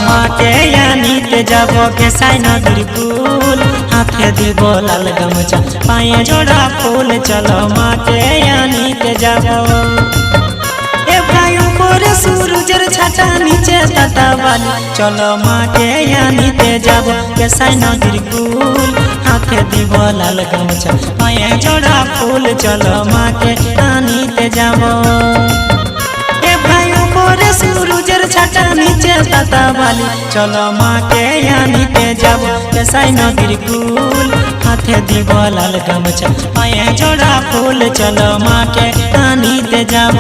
মাকে আনিতে যাব কেসাই নদীর কুল হাতে দিব লাল গামছা পায়ে জোড়া ফুল চলো মাকে আনিতে যাব এ ভাই উপরে সূর্যের ছাতা নিচে তাতা বালি চলো মাকে আনিতে যাব কেসাই নদীর কুল হাতে দিব লাল গামছা পায়ে জোড়া ফুল চলো মাকে আনিতে যাব এ ভাই উপরে সূর্যের ছাতা নিচে তাতা বালি চলো মাকে আনিতে যাব কেসাই নদীর কুল হাতে দিব লাল গামছা পায়ে জোড়া ফুল চলো মাকে আনিতে যাব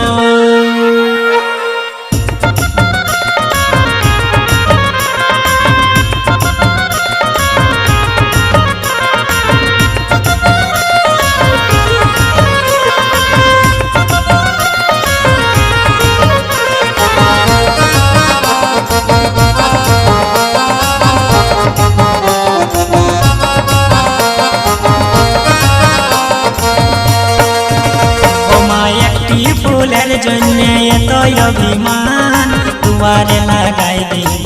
ফুলের জন্য এত অভিমান দুয়ারে লাগাই দিব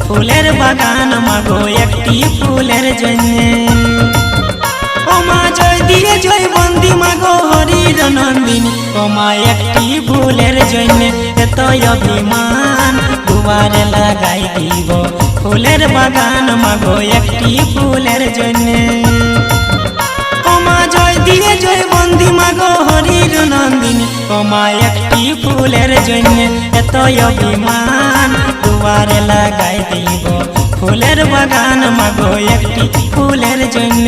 ফুলের বাগান মাগো একটি ফুলের জন্য ও মা জয় দিয়ে জয় বন্দি মাগো হরির নন্দিনী ও মা একটি ফুলের জন্য এত অভিমান দুয়ারে লাগাই দিব ফুলের বাগান মাগো একটি ফুলের জন্য ও মা জয় দিয়ে জয় বন্দি মাগো হরির নন্দিনী ও মা একটি ফুলের জন্য এত অভিমান দুয়ারে লাগাই দিব ফুলের বাগান মাগো একটি ফুলের জন্য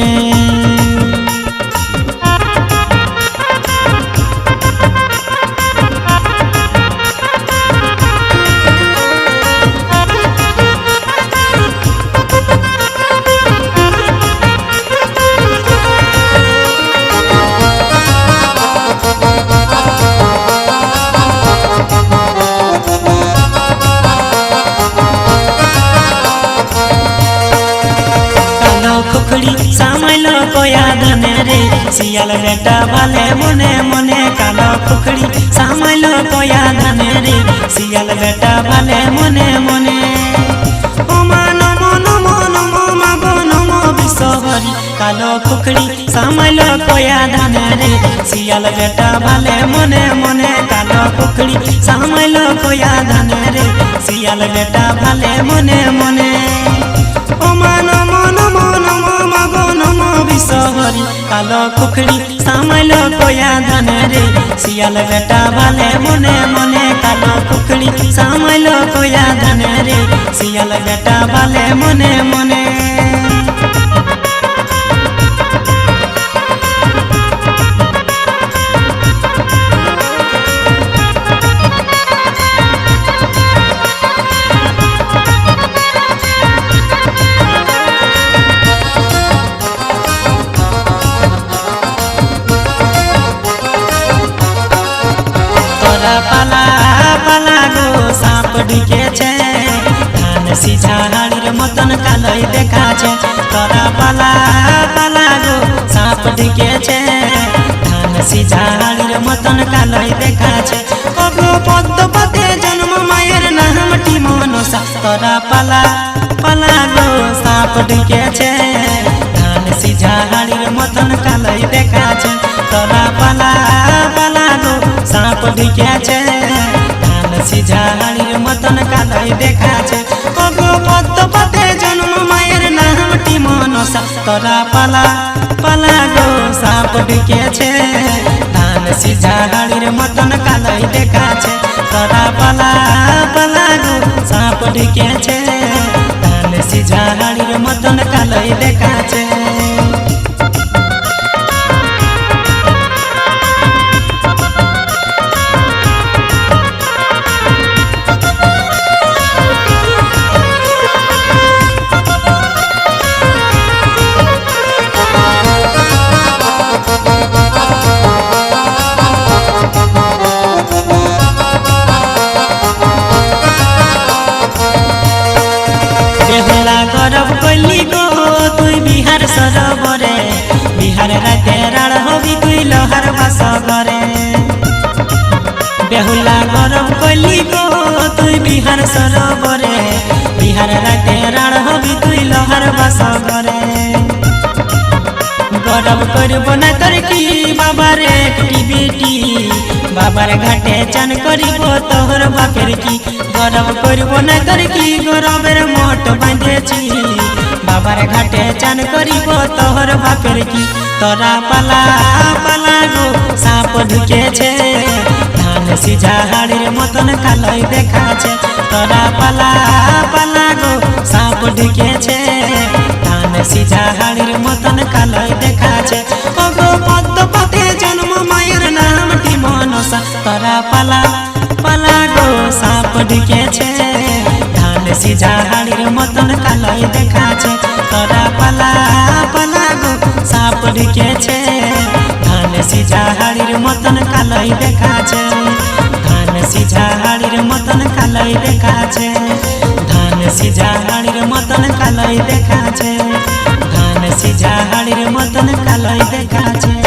खुखड़ी सामलो कोया धने रे सियाल बेटा भाले मने मने कालो खुखड़ी सामलो कोया धने रे सियाल बेटा भाले मने मने ओ मान मन मन मागो नमो विश्वहरी कालो खुखड़ी सामलो कोया धने रे सियाल बेटा भाले मने मने कालो खुखड़ी सामलो कोया धने रे सियाल बेटा भाले मने मने ओ मान मन मन मागो नमो विश्वहरी कालो खुखड़ी सामलो कोया धने रे सियाल बेटा भाले मने मने कालो खुखड़ी सामलो कोया धने रे सियाल बेटा भाले मने मने पाला पाला गो साप ढुके छे धान सीझा हाड़ीर मतन कालई देखा छे तोरा पाला पाला गो साप ढुके छे धान सीझा हाड़ीर मतन कालई देखा छे कगो पद्म पते जन्म मायर नामटी मनसा तोरा पाला पाला गो साप ढुके छे धान सीझा हाड़ीर मतन कालई देखा छे तोरा पाला पाला गो साप ढुके छे धान सीझा हाड़ीर मतन कालई देखा छे कगो पद्म पते जन्म मायर नामटी मनसा तोरा पाला पाला गो साप ढुके छे धान सीझा हाड़ीर मतन कालई देखा छे तोरा पाला पाला गो साप ढुके छे धान सीझा हाड़ीर मतन कालई देखा छे गौरव कली गो तुई बिहार सरोबरे बिहार राते राड़ हबी तुई लोहार बासगरे बेहुला गौरव कली गो तुई बिहार सरोबरे ইহার রাতে রাণ হবি তুই লোহার বাস ঘরে গরব করব না তোর কি বাবার একটি বেটি বাবার ঘাটে চান করিব তোর বাপের কি গরব করব না তোর কি গরবের মোট বাঁধেছি বাবার ঘাটে চান করিব তোর বাপের কি তোরা পালা পালা গো সাপ ঢুকেছে ধান সিঝা হাড়ির মতন কালোই দেখাছে তোরা পালা পালা গো সাপ ঢুকেছে ধান সিঝা হাড়ির মতন কালোই দেখাছে ও গো পদ্ম পথে জন্ম মায়ের নামটি মনসা তোরা পালা পালা গো সাপ ঢুকেছে ধান সিঝা হাড়ির মতন কালোই দেখাছে তোরা পালা পালা গো সাপ ঢুকেছে ধান সিঝা হাড়ির মতন কালোই দেখাছে ধান সিঝা হাড়ির মতন কালোই দেখাছে ধান সিঝা হাড়ির মতন কালোই দেখাছে ধান সিঝা হাড়ির মতন কালোই দেখাছে।